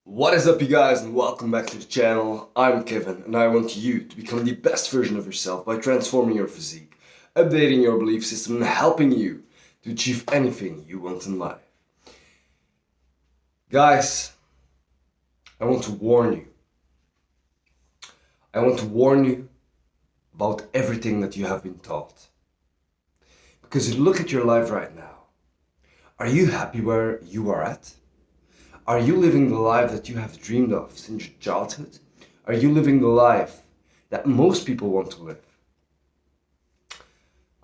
What is up, you guys, and welcome back to the channel. I'm Kevin, and I want you to become the best version of yourself by transforming your physique, updating your belief system, and helping you to achieve anything you want in life. Guys, I want to warn you. I want to warn you about everything that you have been taught. Because you look at your life right now. Are you happy where you are at? Are you living the life that you have dreamed of since your childhood? Are you living the life that most people want to live?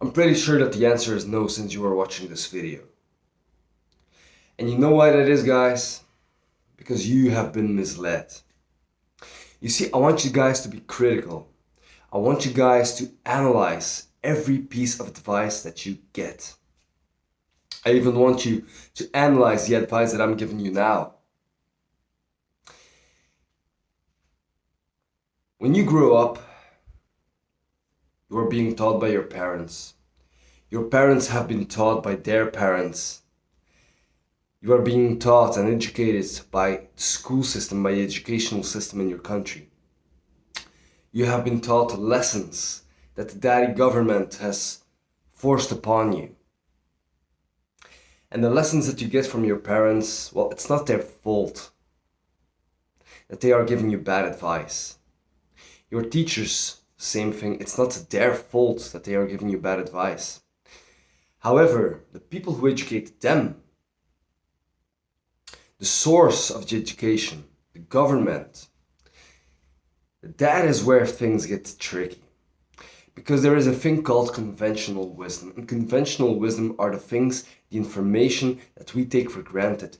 I'm pretty sure that the answer is no since you are watching this video. And you know why that is, guys? Because you have been misled. You see, I want you guys to be critical. I want you guys to analyze every piece of advice that you get. I even want you to analyze the advice that I'm giving you now. When you grow up, you are being taught by your parents. Your parents have been taught by their parents. You are being taught and educated by the school system, by the educational system in your country. You have been taught lessons that the daddy government has forced upon you. And the lessons that you get from your parents, well, it's not their fault that they are giving you bad advice. Your teachers, same thing, it's not their fault that they are giving you bad advice. However, the people who educate them, the source of the education, the government, that is where things get tricky. Because there is a thing called conventional wisdom. And conventional wisdom are the things, the information that we take for granted.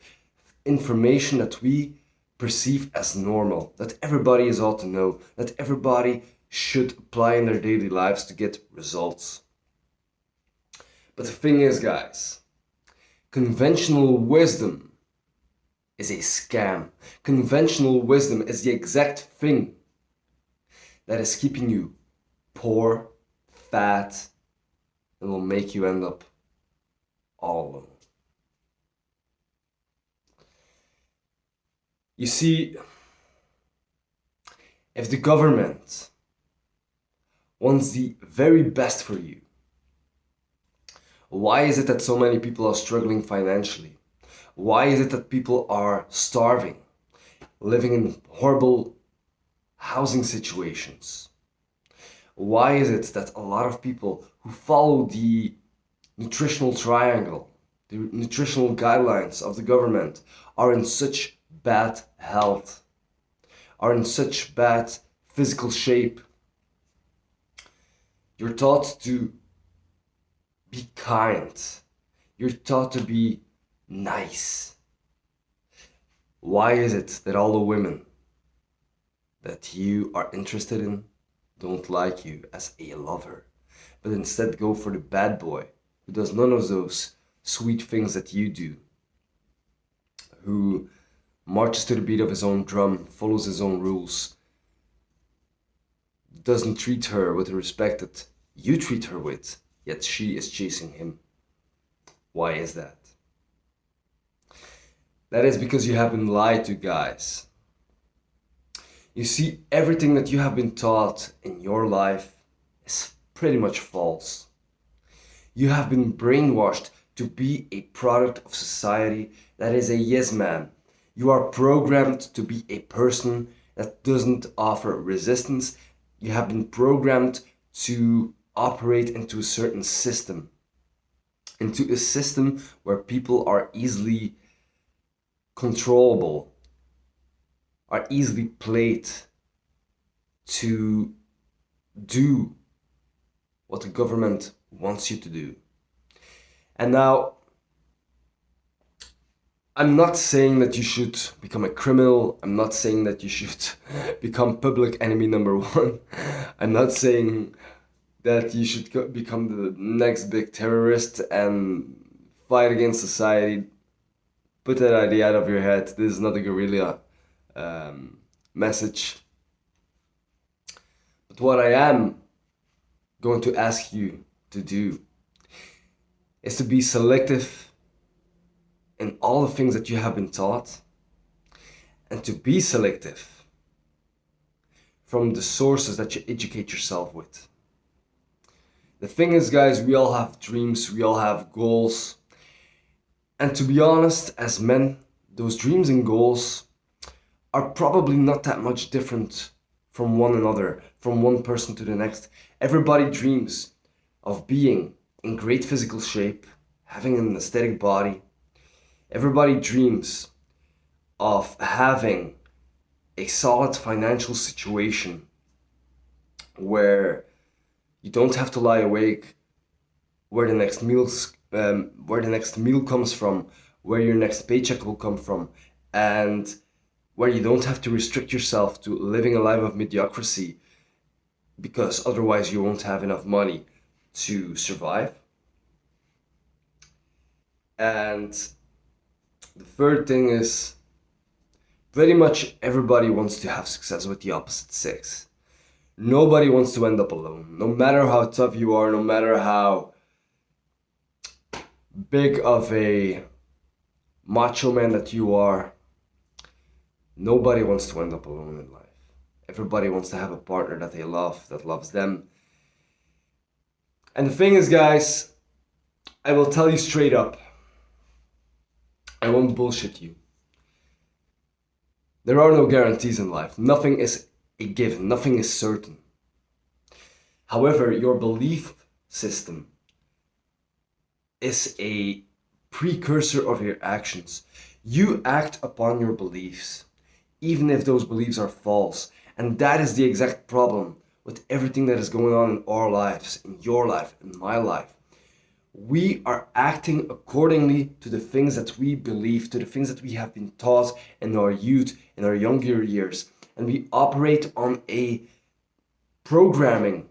Information that we perceive as normal. That everybody is ought to know. That everybody should apply in their daily lives to get results. But the thing is, guys, conventional wisdom is a scam. Conventional wisdom is the exact thing that is keeping you poor, fat, and will make you end up all alone. You see, if the government wants the very best for you, why is it that so many people are struggling financially? Why is it that people are starving, living in horrible housing situations? Why is it that a lot of people who follow the nutritional triangle, the nutritional guidelines of the government, are in such bad health, are in such bad physical shape? You're taught to be kind. You're taught to be nice. Why is it that all the women that you are interested in don't like you as a lover, but instead go for the bad boy who does none of those sweet things that you do, who marches to the beat of his own drum, follows his own rules, doesn't treat her with the respect that you treat her with, yet she is chasing him? Why is that? That is because you have been lied to, guys. You see, everything that you have been taught in your life is pretty much false. You have been brainwashed to be a product of society that is a yes man. You are programmed to be a person that doesn't offer resistance. You have been programmed to operate into a certain system. Into a system where people are easily controllable, are easily played to do what the government wants you to do. And now, I'm not saying that you should become a criminal. I'm not saying that you should become public enemy number one. I'm not saying that you should become the next big terrorist and fight against society. Put that idea out of your head. This is not a guerrilla message. But what I am going to ask you to do is to be selective in all the things that you have been taught and to be selective from the sources that you educate yourself with. The thing is, guys, we all have dreams, we all have goals. And to be honest, as men, those dreams and goals are probably not that much different from one another, from one person to the next. Everybody dreams of being in great physical shape, having an aesthetic body. Everybody dreams of having a solid financial situation where you don't have to lie awake, where the next meal comes from, where your next paycheck will come from, and where you don't have to restrict yourself to living a life of mediocrity, because otherwise you won't have enough money to survive. And the third thing is, pretty much everybody wants to have success with the opposite sex. Nobody wants to end up alone. No matter how tough you are, no matter how big of a macho man that you are, nobody wants to end up alone in life. Everybody wants to have a partner that they love, that loves them. And the thing is, guys, I will tell you straight up, I won't bullshit you. There are no guarantees in life. Nothing is a given. Nothing is certain. However, your belief system is a precursor of your actions. You act upon your beliefs, even if those beliefs are false. And that is the exact problem with everything that is going on in our lives, in your life, in my life. We are acting accordingly to the things that we believe, to the things that we have been taught in our youth, in our younger years. And we operate on a programming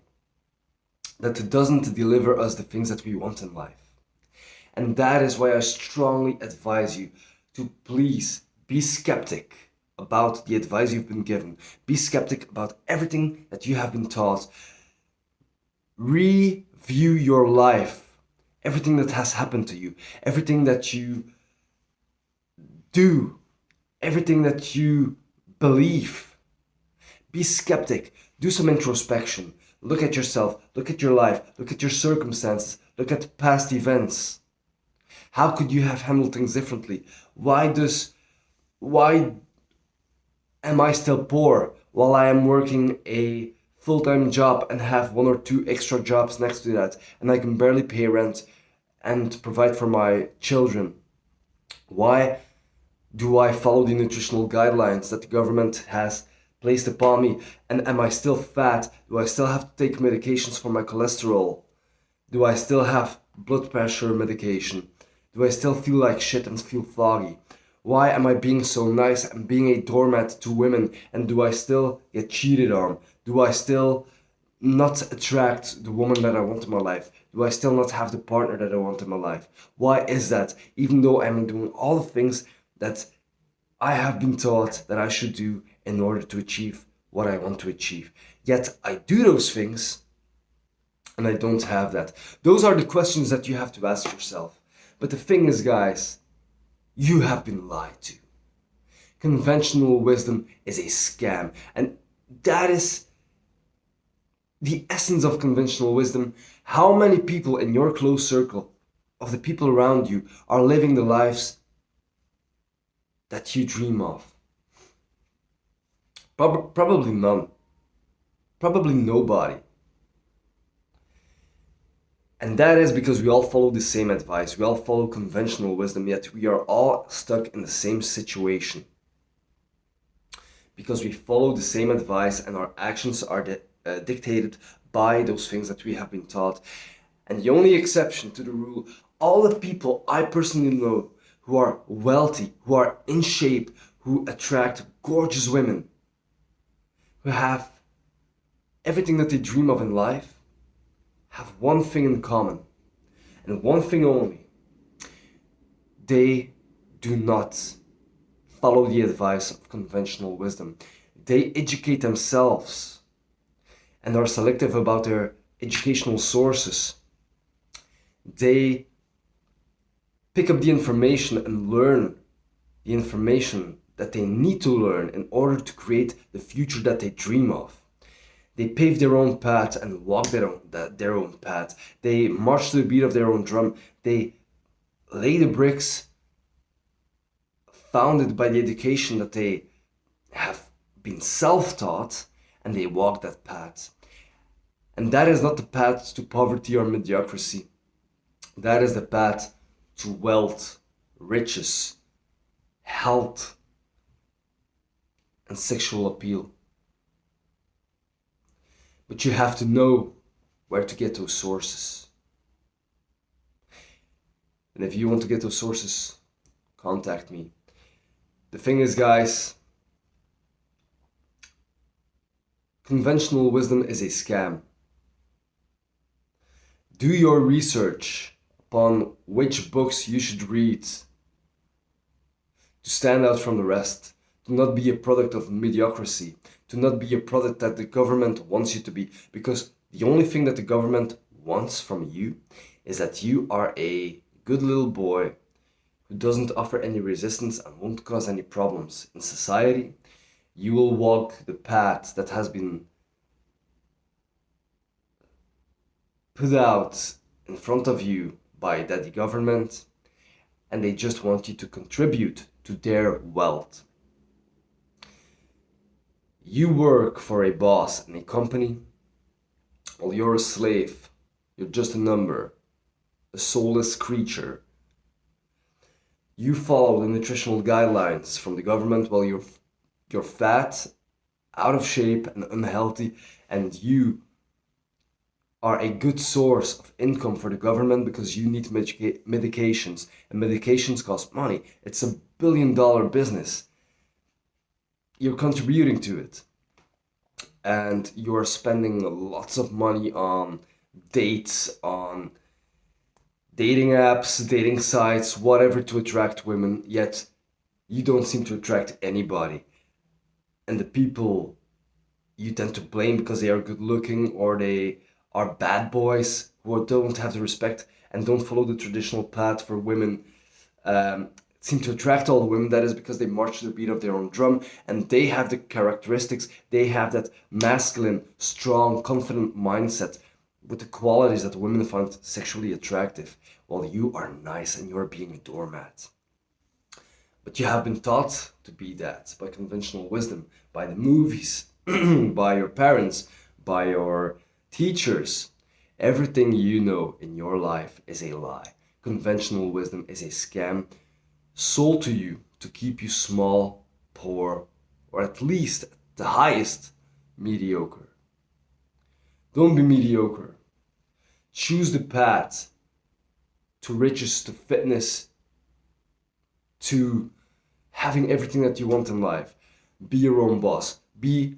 that doesn't deliver us the things that we want in life. And that is why I strongly advise you to please be skeptic about the advice you've been given. Be skeptic about everything that you have been taught. Review your life, everything that has happened to you, everything that you do, everything that you believe. Be skeptic, do some introspection, look at yourself, look at your life, look at your circumstances, look at past events. How could you have handled things differently? Why am I still poor while I am working a full-time job and have one or two extra jobs next to that, and I can barely pay rent and provide for my children? Why do I follow the nutritional guidelines that the government has placed upon me? And am I still fat? Do I still have to take medications for my cholesterol? Do I still have blood pressure medication? Do I still feel like shit and feel foggy? Why am I being so nice and being a doormat to women, and do I still get cheated on? Do I still not attract the woman that I want in my life? Do I still not have the partner that I want in my life? Why is that? Even though I'm doing all the things that I have been taught that I should do in order to achieve what I want to achieve. Yet I do those things and I don't have that. Those are the questions that you have to ask yourself. But the thing is, guys, you have been lied to. Conventional wisdom is a scam. And that is the essence of conventional wisdom. How many people in your close circle of the people around you are living the lives that you dream of? Probably none. Probably nobody. And that is because we all follow the same advice. We all follow conventional wisdom, yet we are all stuck in the same situation. Because we follow the same advice and our actions are dictated by those things that we have been taught. And the only exception to the rule, all the people I personally know who are wealthy, who are in shape, who attract gorgeous women, who have everything that they dream of in life, have one thing in common, and one thing only. They do not follow the advice of conventional wisdom. They educate themselves and are selective about their educational sources. They pick up the information and learn the information that they need to learn in order to create the future that they dream of. They pave their own path and walk their own path. They march to the beat of their own drum. They lay the bricks founded by the education that they have been self-taught, and they walk that path. And that is not the path to poverty or mediocrity. That is the path to wealth, riches, health, and sexual appeal. But you have to know where to get those sources. And if you want to get those sources, contact me. The thing is, guys, conventional wisdom is a scam. Do your research upon which books you should read to stand out from the rest, to not be a product of mediocrity, to not be a product that the government wants you to be, because the only thing that the government wants from you is that you are a good little boy who doesn't offer any resistance and won't cause any problems in society. You will walk the path that has been put out in front of you by the government, and they just want you to contribute to their wealth. You work for a boss in a company, while you're a slave. You're just a number, a soulless creature. You follow the nutritional guidelines from the government while you're fat, out of shape, and unhealthy, and you are a good source of income for the government because you need medications, and medications cost money. It's $1 billion business. You're contributing to it, and you're spending lots of money on dates, on dating apps, dating sites, whatever, to attract women, yet you don't seem to attract anybody. And the people you tend to blame because they are good looking, or they are bad boys who don't have the respect and don't follow the traditional path for women, seem to attract all the women. That is because they march to the beat of their own drum, and they have the characteristics, they have that masculine, strong, confident mindset with the qualities that women find sexually attractive, while you are nice and you're being a doormat. But you have been taught to be that by conventional wisdom, by the movies, by your parents, by your teachers. Everything you know in your life is a lie. Conventional wisdom is a scam sold to you to keep you small, poor, or at least at the highest, mediocre. Don't be mediocre. Choose the path to riches, to fitness, to having everything that you want in life. Be your own boss. Be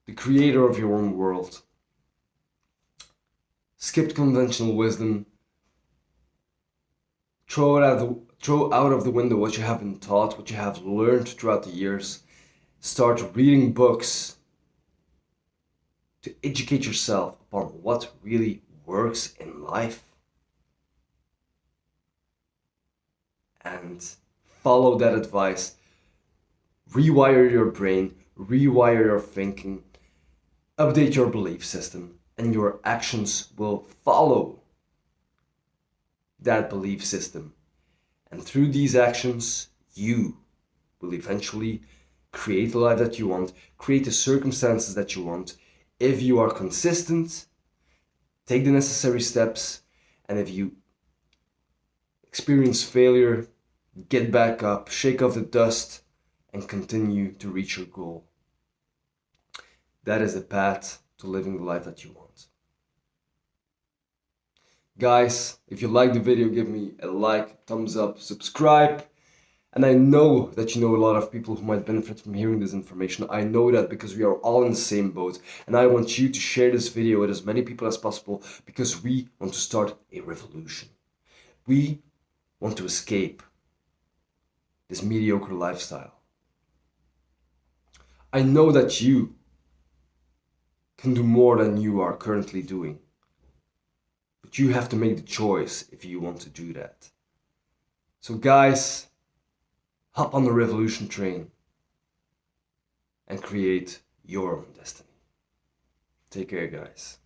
the creator of your own world. Skip conventional wisdom. Throw out of the window what you have been taught, what you have learned throughout the years. Start reading books to educate yourself upon what really works in life. And follow that advice. Rewire your brain, rewire your thinking, update your belief system, and your actions will follow that belief system. And through these actions, you will eventually create the life that you want, create the circumstances that you want, if you are consistent, take the necessary steps, and if you experience failure, get back up, shake off the dust, and continue to reach your goal. That is the path to living the life that you want. Guys, if you like the video, give me a like, thumbs up, subscribe. And I know that you know a lot of people who might benefit from hearing this information. I know that because we are all in the same boat. And I want you to share this video with as many people as possible, because we want to start a revolution. We want to escape this mediocre lifestyle. I know that you can do more than you are currently doing. But you have to make the choice if you want to do that. So guys, hop on the revolution train, and create your own destiny. Take care, guys.